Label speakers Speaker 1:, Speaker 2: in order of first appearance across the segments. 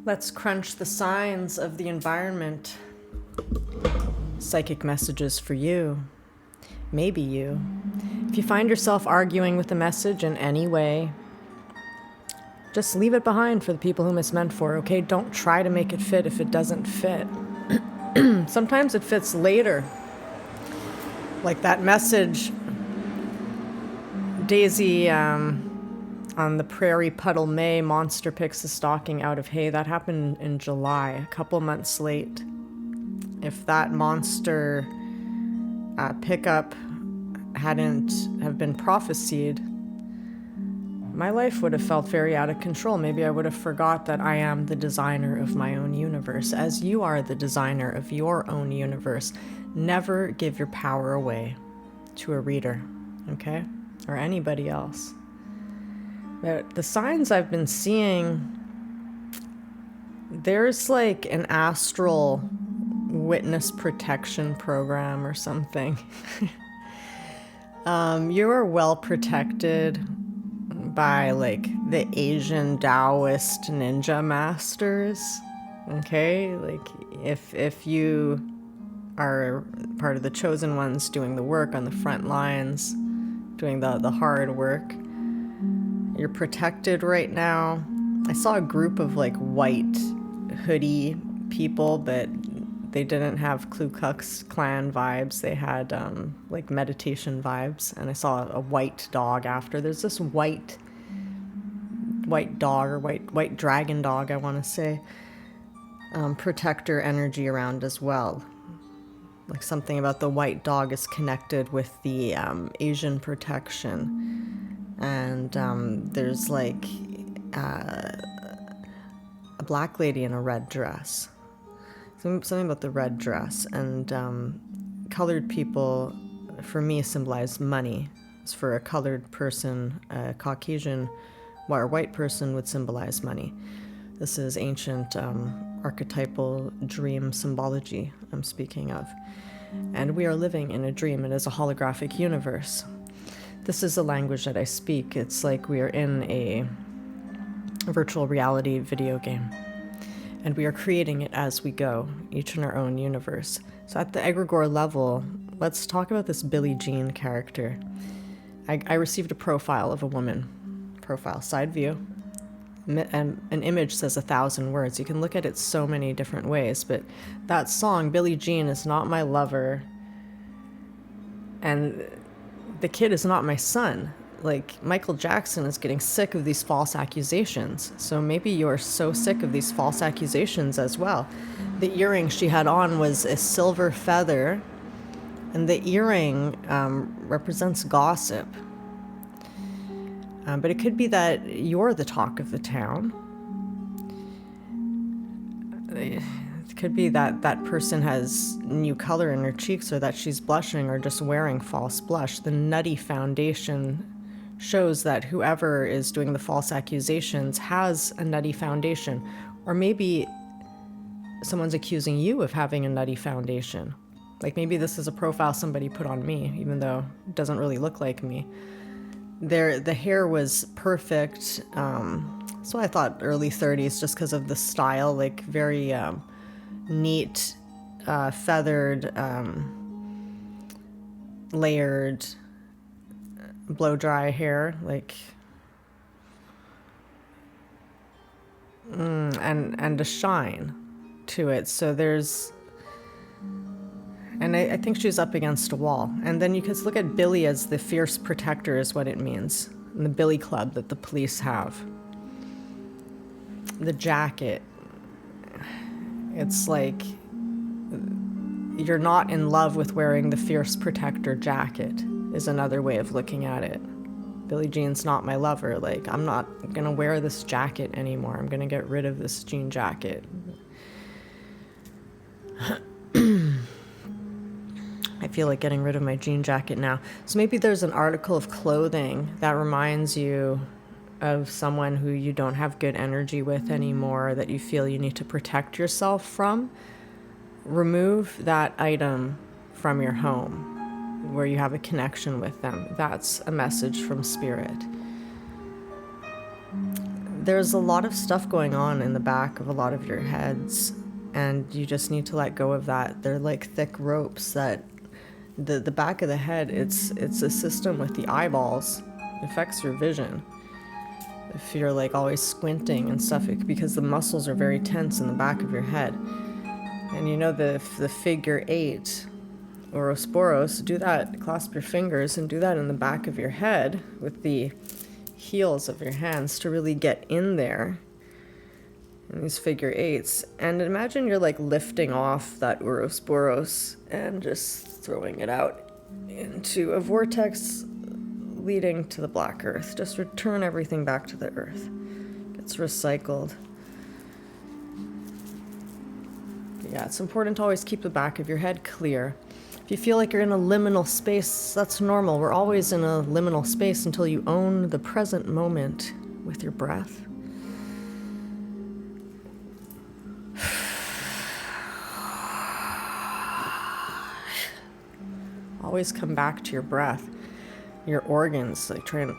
Speaker 1: Let's crunch the signs of the environment. Psychic messages for you. Maybe you. If you find yourself arguing with the message in any way, just leave it behind for the people whom it's meant for, okay? Don't try to make it fit if it doesn't fit. Sometimes it fits later. Like that message, Daisy, on the prairie puddle May, monster picks a stocking out of hay. That happened in July, a couple months late. If that monster pickup hadn't have been prophesied, my life would have felt very out of control. Maybe I would have forgot that I am the designer of my own universe, as you are the designer of your own universe. Never give your power away to a reader, okay? Or anybody else. But the signs I've been seeing, there's like an astral witness protection program or something. You are well protected by like the Asian Taoist ninja masters. Okay, like if you are part of the chosen ones doing the work on the front lines, doing the hard work, you're protected right now. I saw a group of like white hoodie people, but they didn't have Ku Klux Klan vibes. They had like meditation vibes. And I saw a white dog after. There's this white dog, or white dragon dog, I want to say, protector energy around as well. Like something about the white dog is connected with the Asian protection. And there's like a black lady in a red dress. Something about the red dress. And colored people, for me, symbolize money. It's for a colored person, a Caucasian or white person would symbolize money. This is ancient archetypal dream symbology I'm speaking of. And we are living in a dream. It is a holographic universe. This is the language that I speak. It's like we are in a virtual reality video game. And we are creating it as we go, each in our own universe. So at the egregore level, let's talk about this Billie Jean character. I received a profile of a woman. Profile, side view. And an image says 1,000 words. You can look at it so many different ways. But that song, Billie Jean is not my lover. And the kid is not my son. Like, Michael Jackson is getting sick of these false accusations. So maybe you're so sick of these false accusations as well. The earring she had on was a silver feather, and the earring represents gossip. But it could be that you're the talk of the town. It could be that that person has new color in her cheeks, or that she's blushing, or just wearing false blush. The nutty foundation shows that whoever is doing the false accusations has a nutty foundation. Or maybe someone's accusing you of having a nutty foundation. Like maybe this is a profile somebody put on me, even though it doesn't really look like me. The hair was perfect. So I thought early 30s, just because of the style, like very neat, feathered, layered, blow dry hair, like, and a shine to it. So there's, and I think she's up against a wall. And then you can look at Billy as the fierce protector is what it means. And the Billy Club that the police have. The jacket. It's like you're not in love with wearing the fierce protector jacket is another way of looking at it. Billie Jean's not my lover. Like, I'm not gonna wear this jacket anymore. I'm gonna get rid of this jean jacket. I feel like getting rid of my jean jacket now. So maybe there's an article of clothing that reminds you of someone who you don't have good energy with anymore, that you feel you need to protect yourself from. Remove that item from your home where you have a connection with them. That's a message from spirit. there's a lot of stuff going on in the back of a lot of your heads, and you just need to let go of that. They're like thick ropes that the back of the head, it's a system with the eyeballs. It affects your vision. If you're like always squinting and stuff, because the muscles are very tense in the back of your head. And you know the figure 8, Ouroboros, do that, clasp your fingers and do that in the back of your head with the heels of your hands to really get in there in these figure 8s. And imagine you're like lifting off that Ouroboros and just throwing it out into a vortex leading to the black earth. Just return everything back to the earth. It's recycled. Yeah, it's important to always keep the back of your head clear. If you feel like you're in a liminal space, that's normal. We're always in a liminal space until you own the present moment with your breath. Always come back to your breath, your organs, like try and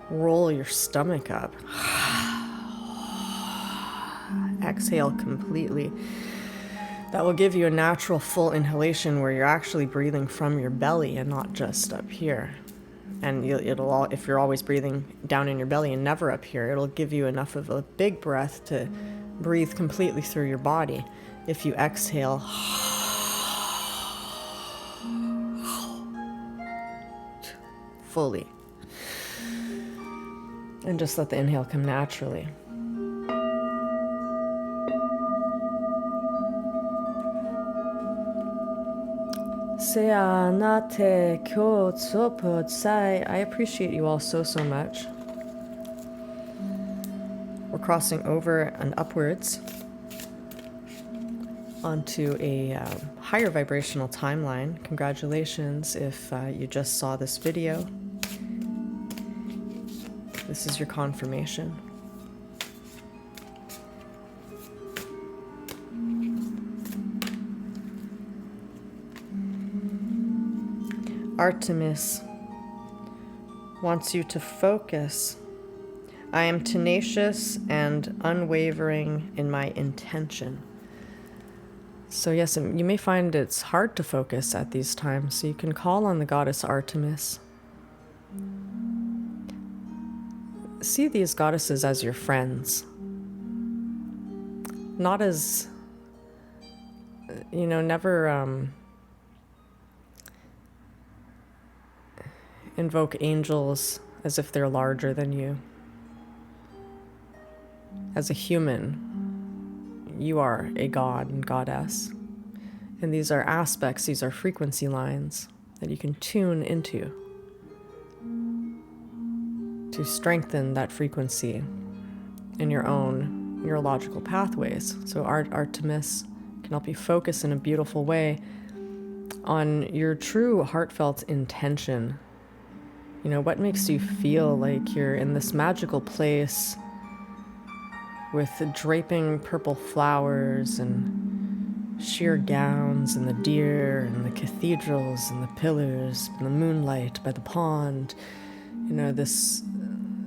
Speaker 1: roll your stomach up. Exhale completely. That will give you a natural full inhalation where you're actually breathing from your belly and not just up here. And if you're always breathing down in your belly and never up here, it'll give you enough of a big breath to breathe completely through your body. If you exhale fully and just let the inhale come naturally. I appreciate you all so much. We're crossing over and upwards onto a higher vibrational timeline. Congratulations if you just saw this video. This is your confirmation. Artemis wants you to focus. I am tenacious and unwavering in my intention. So yes, you may find it's hard to focus at these times, so you can call on the goddess Artemis. See these goddesses as your friends. Not as, never invoke angels as if they're larger than you. As a human, you are a god and goddess. And these are aspects, these are frequency lines that you can tune into to strengthen that frequency in your own neurological pathways. So Artemis can help you focus in a beautiful way on your true heartfelt intention. You know, what makes you feel like you're in this magical place with the draping purple flowers and sheer gowns and the deer and the cathedrals and the pillars and the moonlight by the pond. You know, this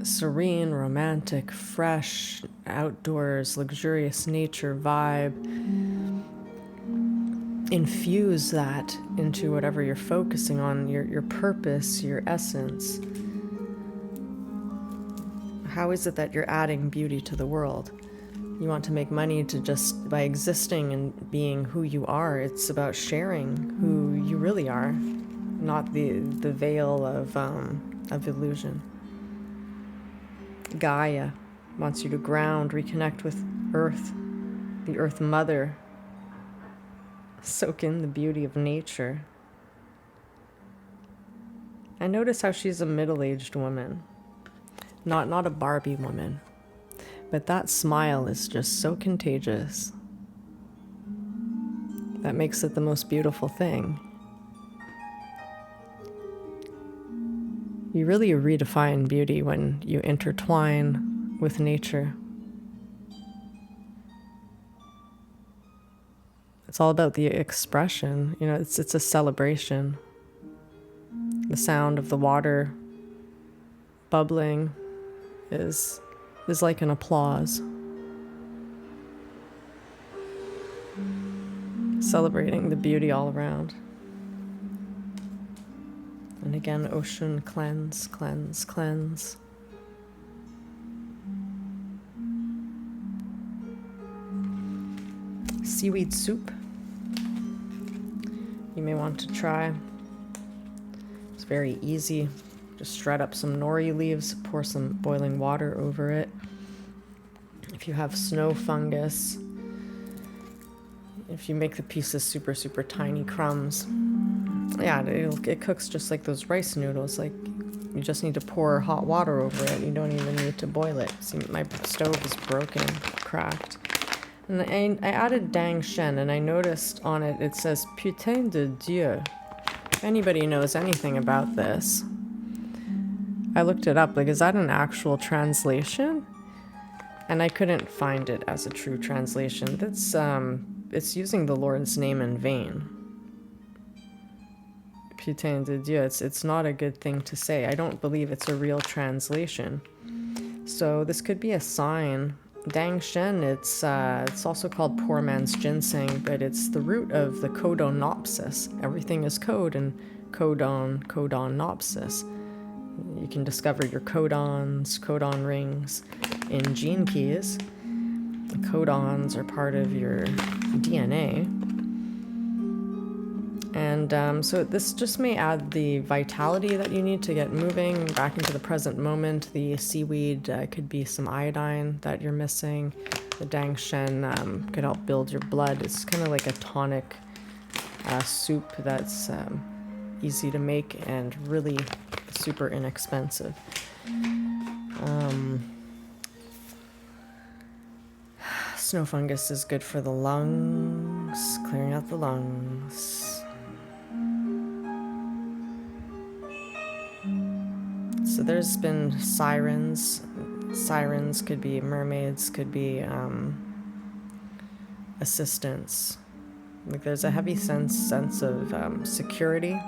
Speaker 1: serene, romantic, fresh, outdoors, luxurious nature vibe. Infuse that into whatever you're focusing on, your purpose, your essence. How is it that you're adding beauty to the world? You want to make money to just by existing and being who you are. It's about sharing who you really are, not the veil of illusion. Gaia wants you to ground, reconnect with Earth, the Earth Mother. Soak in the beauty of nature. And notice how she's a middle-aged woman. Not a Barbie woman. But that smile is just so contagious. That makes it the most beautiful thing. You really redefine beauty when you intertwine with nature. It's all about the expression. You know, it's a celebration. The sound of the water bubbling is is like an applause. Celebrating the beauty all around. And again, ocean, cleanse, cleanse, cleanse. Seaweed soup. You may want to try. It's very easy. Just shred up some nori leaves, pour some boiling water over it. If you have snow fungus, if you make the pieces super, super tiny crumbs, yeah, it cooks just like those rice noodles. Like, you just need to pour hot water over it. You don't even need to boil it. See, my stove is broken, cracked. And I added dang shen, and I noticed on it, it says putain de Dieu. If anybody knows anything about this, I looked it up. Like, is that an actual translation? And I couldn't find it as a true translation. That's, it's using the Lord's name in vain. Putain de Dieu, it's not a good thing to say. I don't believe it's a real translation. So this could be a sign. Dang shen, it's also called poor man's ginseng, but it's the root of the codonopsis. Everything is code, and codonopsis. You can discover your codon rings in gene keys. The codons are part of your DNA. And so this just may add the vitality that you need to get moving back into the present moment. The seaweed could be some iodine that you're missing. The dang shen could help build your blood. It's kind of like a tonic soup that's easy to make and really super inexpensive. Snow fungus is good for the lungs, clearing out the lungs. So there's been sirens. Sirens could be mermaids, could be assistants. Like, there's a heavy sense of security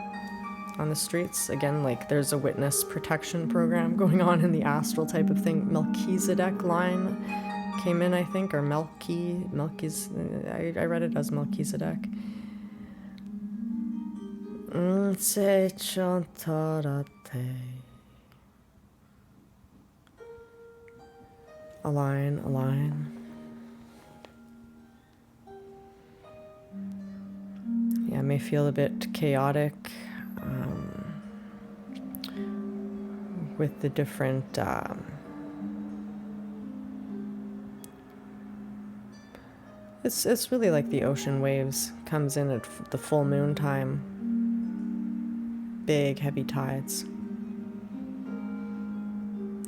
Speaker 1: on the streets. Again, like, there's a witness protection program going on in the astral type of thing. Melchizedek line came in, I think, or I read it as Melchizedek. Align. Yeah, it may feel a bit chaotic with the different it's really like the ocean waves. Comes in at the full moon time. Big heavy tides.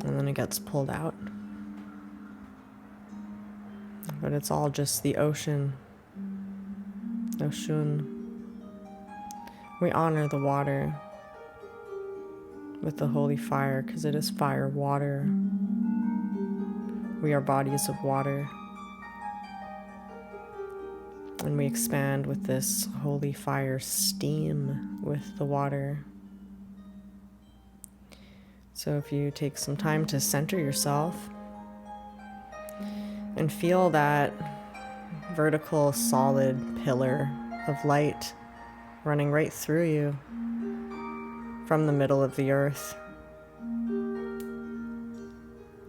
Speaker 1: And then it gets pulled out. But it's all just the ocean. We honor the water with the holy fire, because it is fire, water. We are bodies of water. And we expand with this holy fire steam with the water. So if you take some time to center yourself and feel that vertical, solid pillar of light running right through you from the middle of the earth,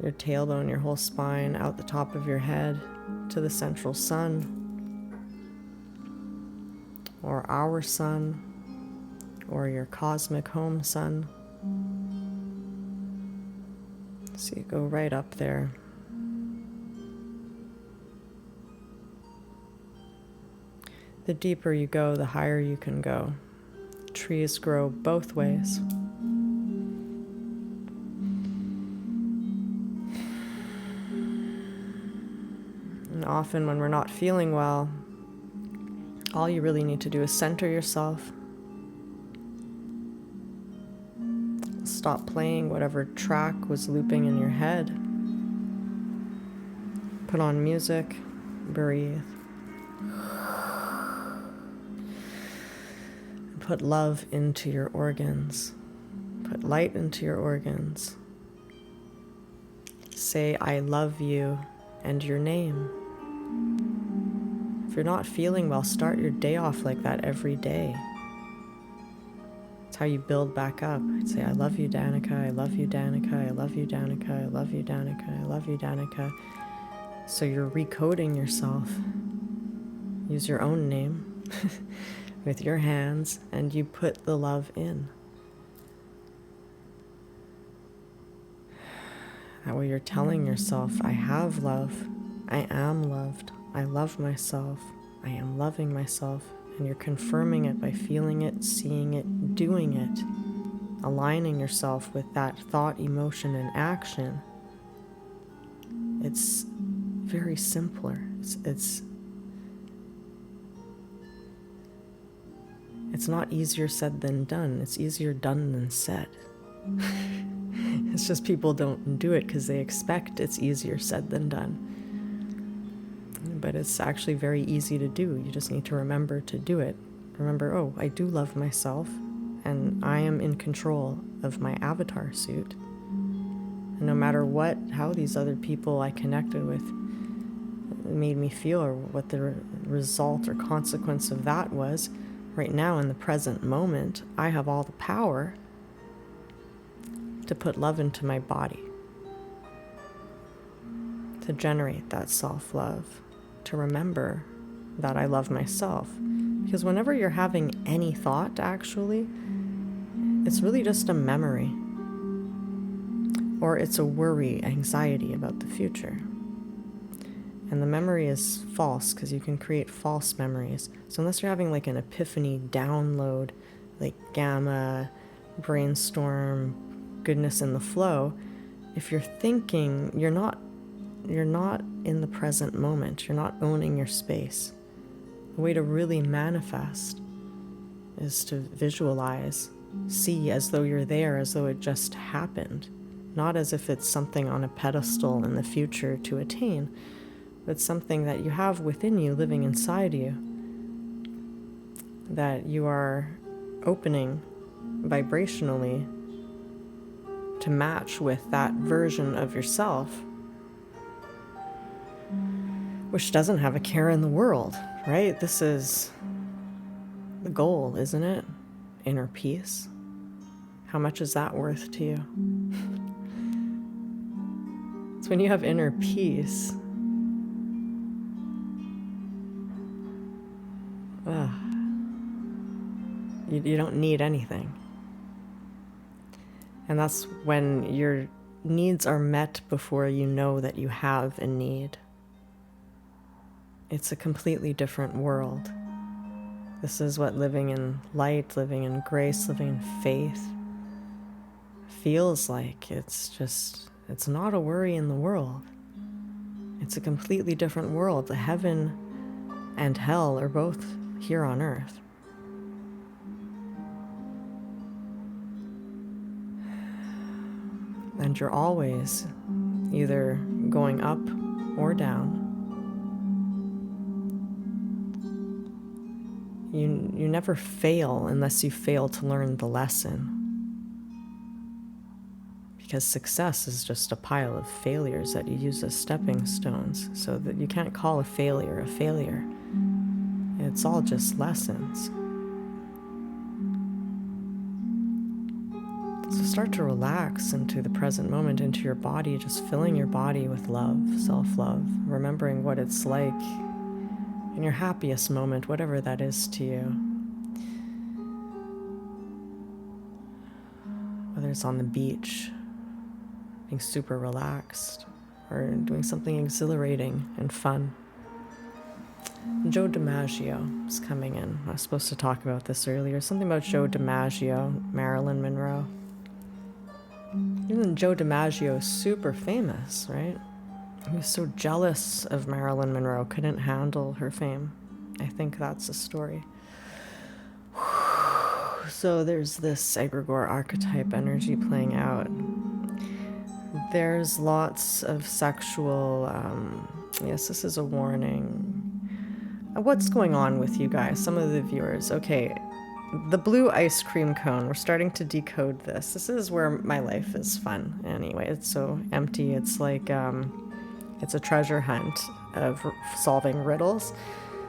Speaker 1: your tailbone, your whole spine, out the top of your head to the central sun, or our sun, or your cosmic home sun. So you go right up there. The deeper you go, the higher you can go. Trees grow both ways. And often when we're not feeling well, all you really need to do is center yourself. Stop playing whatever track was looping in your head. Put on music, breathe. Put love into your organs. Put light into your organs. say I love you and your name. If you're not feeling well, start your day off like that every day. It's how you build back up. I'd say, I love you, Danica. I love you, Danica. I love you, Danica. I love you, Danica. I love you, Danica. So you're recoding yourself. Use your own name with your hands, and you put the love in. That way you're telling yourself, I have love. I am loved. I love myself. I am loving myself. And you're confirming it by feeling it, seeing it, doing it, aligning yourself with that thought, emotion, and action. It's very simpler. It's not easier said than done. It's easier done than said. It's just people don't do it because they expect it's easier said than done. But it's actually very easy to do. You just need to remember to do it. Remember, oh, I do love myself, and I am in control of my avatar suit. And no matter how these other people I connected with made me feel, or what the result or consequence of that was, right now in the present moment, I have all the power to put love into my body, to generate that self-love, to remember that I love myself. Because whenever you're having any thought, actually, it's really just a memory, or it's a worry, anxiety about the future. And the memory is false because you can create false memories. So unless you're having like an epiphany download, like gamma, brainstorm, goodness in the flow, if you're thinking, you're not in the present moment. You're not owning your space. The way to really manifest is to visualize, see as though you're there, as though it just happened, not as if it's something on a pedestal in the future to attain, but something that you have within you, living inside you, that you are opening vibrationally to match with that version of yourself, which doesn't have a care in the world, right? This is the goal, isn't it? Inner peace. How much is that worth to you? It's when you have inner peace. You don't need anything. And that's when your needs are met before you know that you have a need. It's a completely different world. This is what living in light, living in grace, living in faith feels like. It's not a worry in the world. It's a completely different world. The heaven and hell are both here on earth. And you're always either going up or down. You never fail unless you fail to learn the lesson. Because success is just a pile of failures that you use as stepping stones, so that you can't call a failure a failure. It's all just lessons. So start to relax into the present moment, into your body, just filling your body with love, self-love, remembering what it's like in your happiest moment, whatever that is to you. Whether it's on the beach, being super relaxed, or doing something exhilarating and fun. Joe DiMaggio is coming in. I was supposed to talk about this earlier. Something about Joe DiMaggio, Marilyn Monroe. Even Joe DiMaggio is super famous, right? He was so jealous of Marilyn Monroe, couldn't handle her fame. I think that's the story. So there's this egregore archetype energy playing out. There's lots of sexual, yes, this is a warning. What's going on with you guys? Some of the viewers, okay, the blue ice cream cone. We're starting to decode this. This is where my life is fun anyway. It's so empty. It's like, it's a treasure hunt of solving riddles.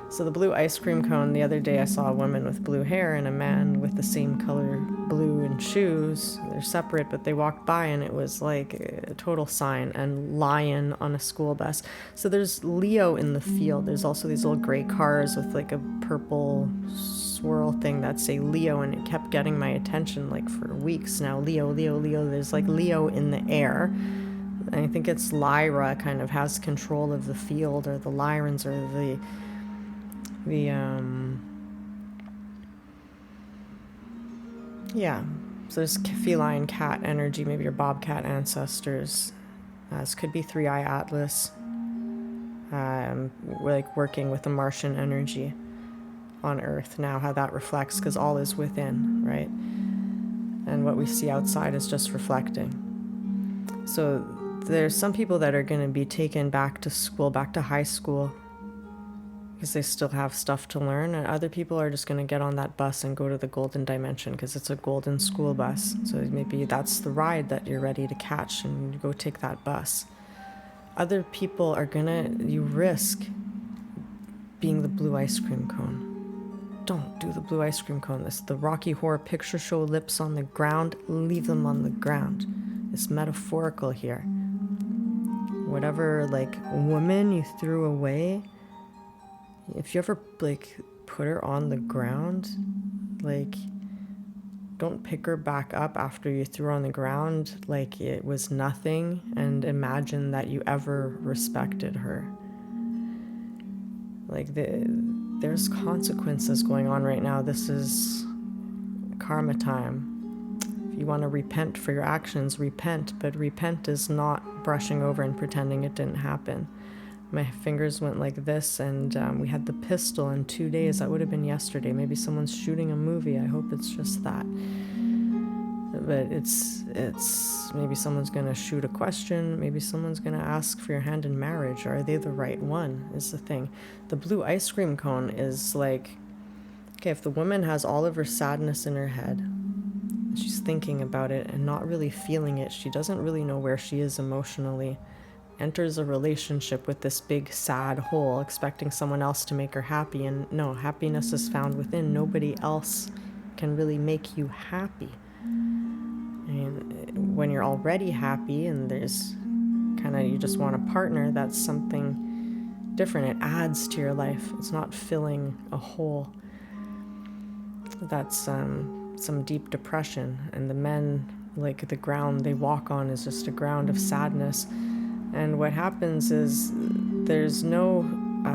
Speaker 1: So the blue ice cream cone, the other day I saw a woman with blue hair and a man with the same color blue and shoes. They're separate, but they walked by and it was like a total sign. And lion on a school bus. So there's Leo in the field. There's also these little gray cars with like a purple swirl thing that say Leo, and it kept getting my attention like for weeks now. Leo, Leo, Leo. There's like Leo in the air. And I think it's Lyra kind of has control of the field, or the Lyrans, or the yeah, so there's feline cat energy, maybe your bobcat ancestors. This could be Three Eye Atlas, like working with the Martian energy on Earth now, how that reflects, because all is within, right? And what we see outside is just reflecting. So there's some people that are going to be taken back to school, back to high school, because they still have stuff to learn, and other people are just going to get on that bus and go to the golden dimension because it's a golden school bus. So maybe that's the ride that you're ready to catch, and you go take that bus. Other people are you risk being the blue ice cream cone. Don't do the blue ice cream cone. This the Rocky Horror Picture Show lips on the ground. Leave them on the ground. It's metaphorical here. Whatever like woman you threw away, if you ever like put her on the ground, like don't pick her back up after you threw her on the ground like it was nothing, and imagine that you ever respected her. Like there's consequences going on right now. This is karma time. If you want to repent for your actions, repent, but repent is not brushing over and pretending it didn't happen. My fingers went like this, and we had the pistol in 2 days. That would have been yesterday. Maybe someone's shooting a movie. I hope it's just that. But it's maybe someone's going to shoot a question. Maybe someone's going to ask for your hand in marriage. Are they the right one is the thing. The blue ice cream cone is like, okay, if the woman has all of her sadness in her head, she's thinking about it and not really feeling it, she doesn't really know where she is emotionally, enters a relationship with this big sad hole, expecting someone else to make her happy. And no, happiness is found within. Nobody else can really make you happy. I mean, when you're already happy and there's kind of, you just want a partner, that's something different. It adds to your life. It's not filling a hole. That's some deep depression. And the men, like the ground they walk on is just a ground of sadness. And what happens is there's no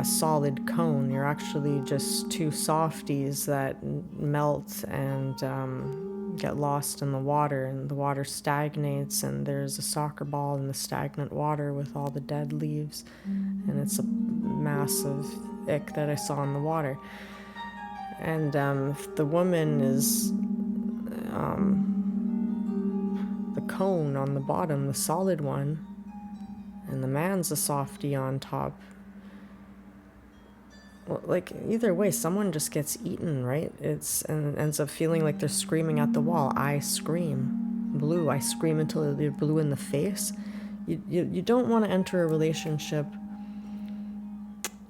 Speaker 1: solid cone. You're actually just two softies that melt and get lost in the water, and the water stagnates, and there's a soccer ball in the stagnant water with all the dead leaves, and it's a massive ick that I saw in the water. And the woman is the cone on the bottom, the solid one, and the man's a softie on top. Well, like either way, someone just gets eaten, right? And ends up feeling like they're screaming at the wall. I scream blue. I scream until they're blue in the face. You don't want to enter a relationship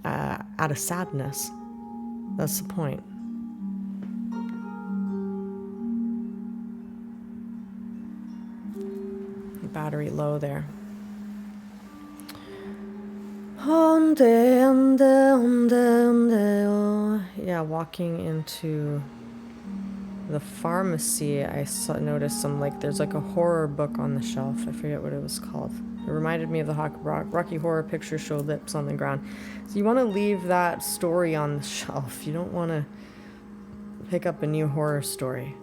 Speaker 1: out of sadness. That's the point. Battery low there. Yeah, walking into the pharmacy, I noticed there's like a horror book on the shelf. I forget what it was called. It reminded me of the Rocky Horror Picture Show lips on the ground. So you want to leave that story on the shelf. You don't want to pick up a new horror story.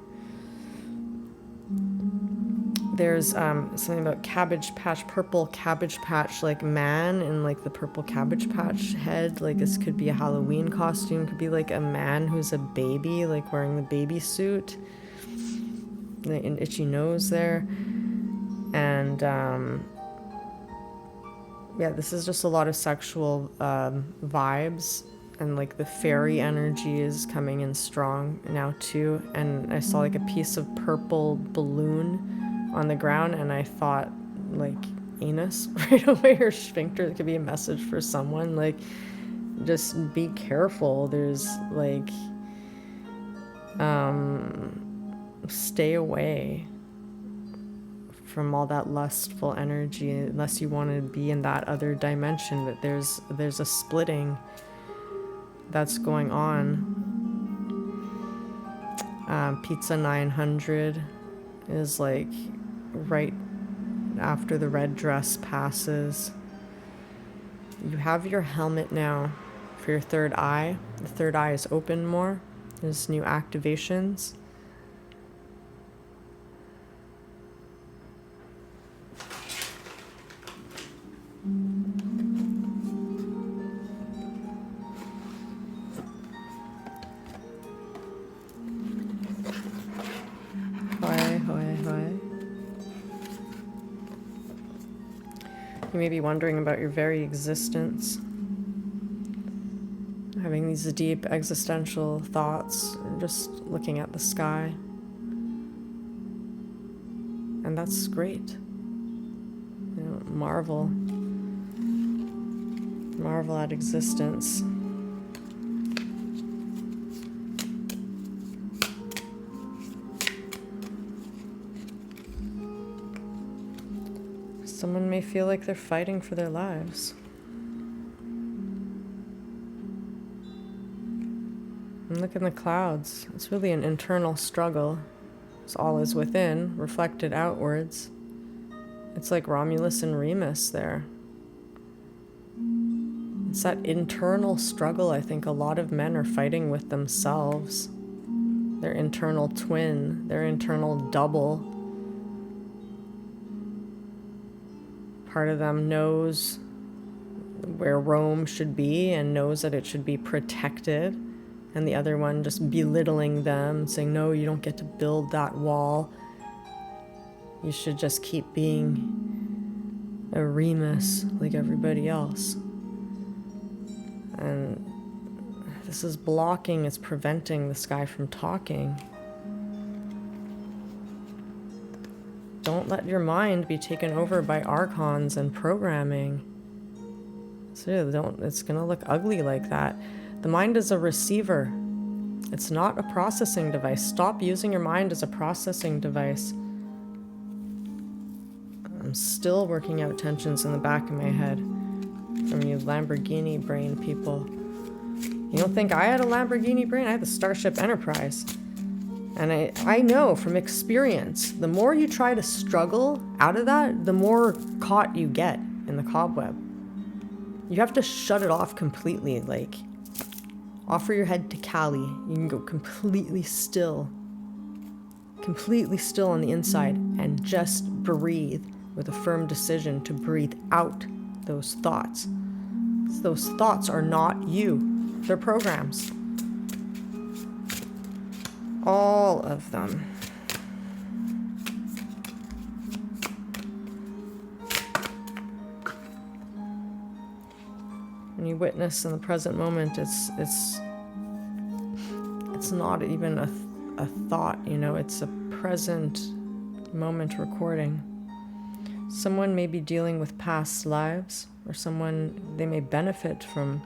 Speaker 1: There's something about Cabbage Patch, purple Cabbage Patch, like man in like the purple Cabbage Patch head. Like this could be a Halloween costume. Could be like a man who's a baby, like wearing the baby suit. An itchy nose there. And yeah, this is just a lot of sexual vibes. And like the fairy energy is coming in strong now too. And I saw like a piece of purple balloon on the ground, and I thought like anus right away, or sphincter. It could be a message for someone, like just be careful. There's like stay away from all that lustful energy unless you want to be in that other dimension. But there's a splitting that's going on. Pizza 900 is like right after the red dress passes. You have your helmet now for your third eye. The third eye is open more. There's new activations. You may be wondering about your very existence, having these deep existential thoughts, or just looking at the sky. And that's great. You know, marvel at existence. Someone may feel like they're fighting for their lives. And look in the clouds. It's really an internal struggle. It's all is within, reflected outwards. It's like Romulus and Remus there. It's that internal struggle I think a lot of men are fighting with themselves. Their internal twin, their internal double. Part of them knows where Rome should be and knows that it should be protected, and the other one just belittling them, saying, no, you don't get to build that wall. You should just keep being a Remus like everybody else. And this is blocking, it's preventing this guy from talking. Don't let your mind be taken over by archons and programming. So it's gonna look ugly like that. The mind is a receiver. It's not a processing device. Stop using your mind as a processing device. I'm still working out tensions in the back of my head from you Lamborghini brain people. You don't think I had a Lamborghini brain? I had the Starship Enterprise. And I know from experience, the more you try to struggle out of that, the more caught you get in the cobweb. You have to shut it off completely, like offer your head to Kali. You can go completely still on the inside and just breathe with a firm decision to breathe out those thoughts. Those thoughts are not you, they're programs. All of them. When you witness in the present moment, it's not even a thought, you know, it's a present moment recording. Someone may be dealing with past lives, or they may benefit from,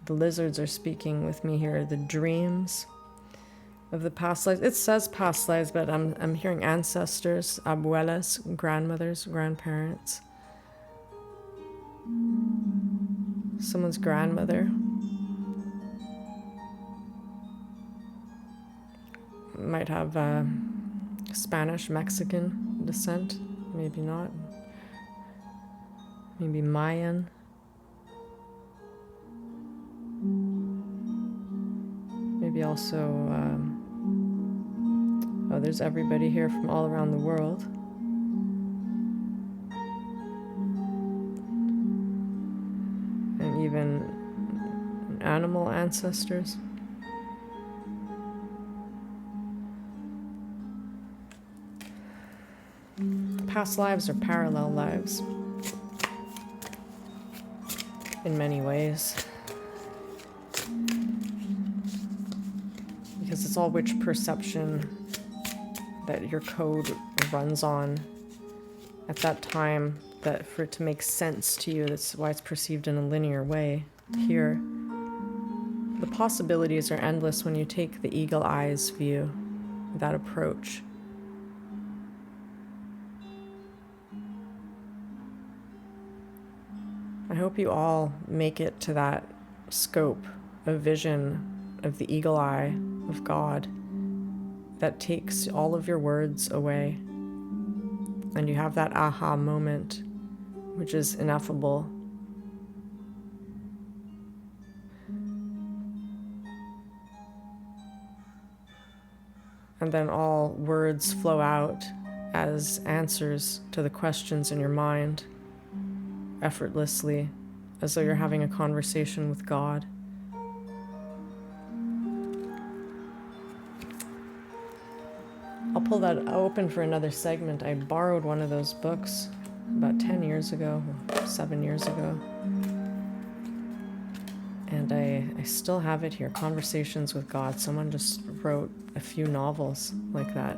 Speaker 1: the lizards are speaking with me here, the dreams of the past lives. It says past lives, but I'm hearing ancestors, abuelas, grandmothers, grandparents. Someone's grandmother. Might have Spanish, Mexican descent. Maybe not. Maybe Mayan. Maybe also... there's everybody here from all around the world. And even animal ancestors. Past lives are parallel lives. In many ways. Because it's all which perception that your code runs on at that time, that for it to make sense to you, that's why it's perceived in a linear way here. The possibilities are endless when you take the eagle eyes view, that approach. I hope you all make it to that scope of vision of the eagle eye of God that takes all of your words away, and you have that aha moment, which is ineffable. And then all words flow out as answers to the questions in your mind, effortlessly, as though you're having a conversation with God. I'll pull that open for another segment. I borrowed one of those books about 10 years ago, 7 years ago. And I still have it here, Conversations with God. Someone just wrote a few novels like that.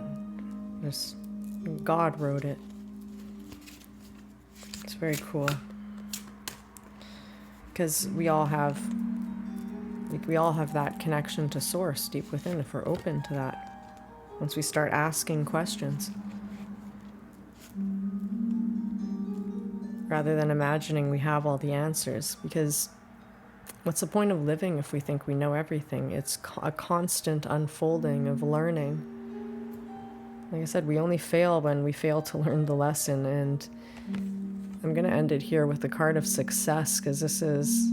Speaker 1: God wrote it. It's very cool. Because we all have that connection to source deep within if we're open to that. Once we start asking questions, rather than imagining we have all the answers. Because what's the point of living if we think we know everything? It's a constant unfolding of learning. Like I said, we only fail when we fail to learn the lesson. And I'm going to end it here with the card of success, because this is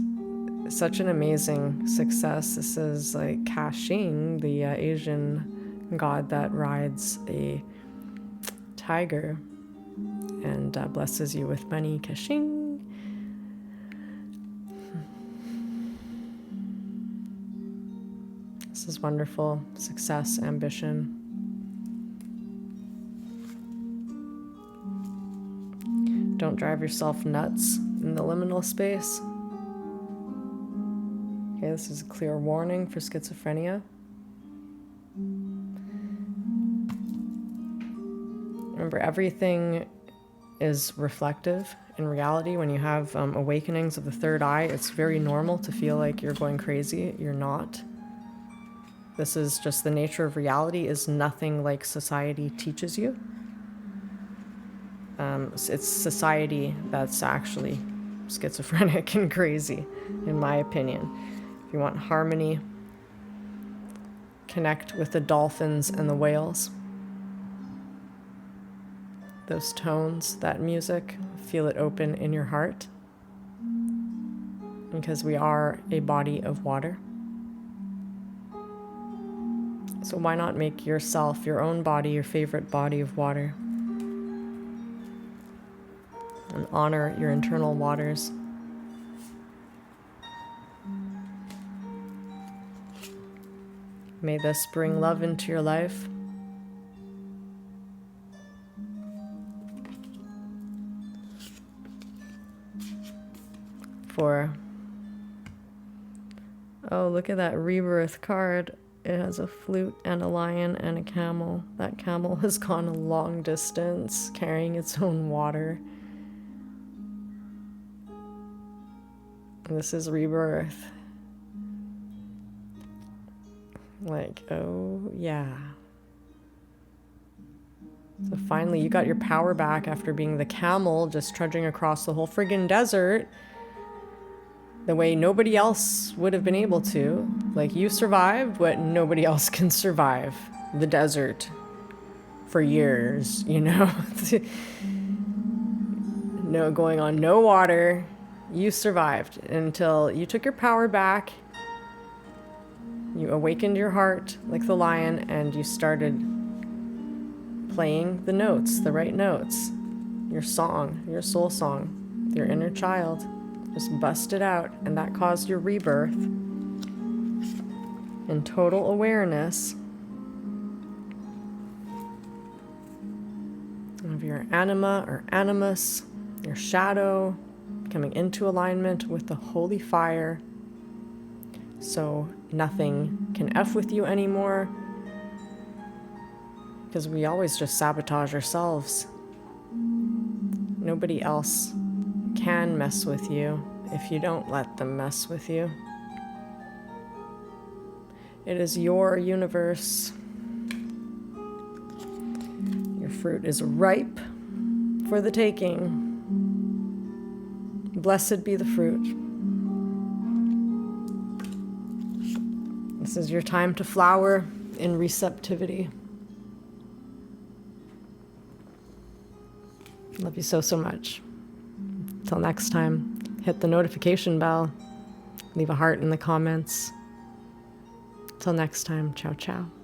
Speaker 1: such an amazing success. This is like Kashing, the Asian god that rides a tiger and blesses you with money. Kashing. This is wonderful. Success, ambition. Don't drive yourself nuts in the liminal space. Okay, this is a clear warning for schizophrenia. Remember, everything is reflective in reality. When you have awakenings of the third eye, it's very normal to feel like you're going crazy. You're not. This is just the nature of reality, is nothing like society teaches you. It's society that's actually schizophrenic and crazy, in my opinion. If you want harmony, connect with the dolphins and the whales. Those tones, that music, feel it open in your heart. Because we are a body of water. So why not make yourself, your own body, your favorite body of water? And honor your internal waters. May this bring love into your life. Oh, look at that rebirth card. It has a flute and a lion and a camel. That camel has gone a long distance carrying its own water. This is rebirth. Like, oh yeah. So finally you got your power back after being the camel just trudging across the whole friggin' desert the way nobody else would have been able to. Like, you survived what nobody else can survive. The desert. For years, you know? No, going on no water. You survived until you took your power back. You awakened your heart like the lion, and you started playing the notes, the right notes. Your song, your soul song, your inner child. Just bust it out, and that caused your rebirth in total awareness of your anima or animus, your shadow, coming into alignment with the holy fire, so nothing can F with you anymore. Because we always just sabotage ourselves. Nobody else can mess with you if you don't let them mess with you. It is your universe. Your fruit is ripe for the taking. Blessed be the fruit. This is your time to flower in receptivity. Love you so, so much. Till next time, hit the notification bell. Leave a heart in the comments. Till next time, ciao, ciao.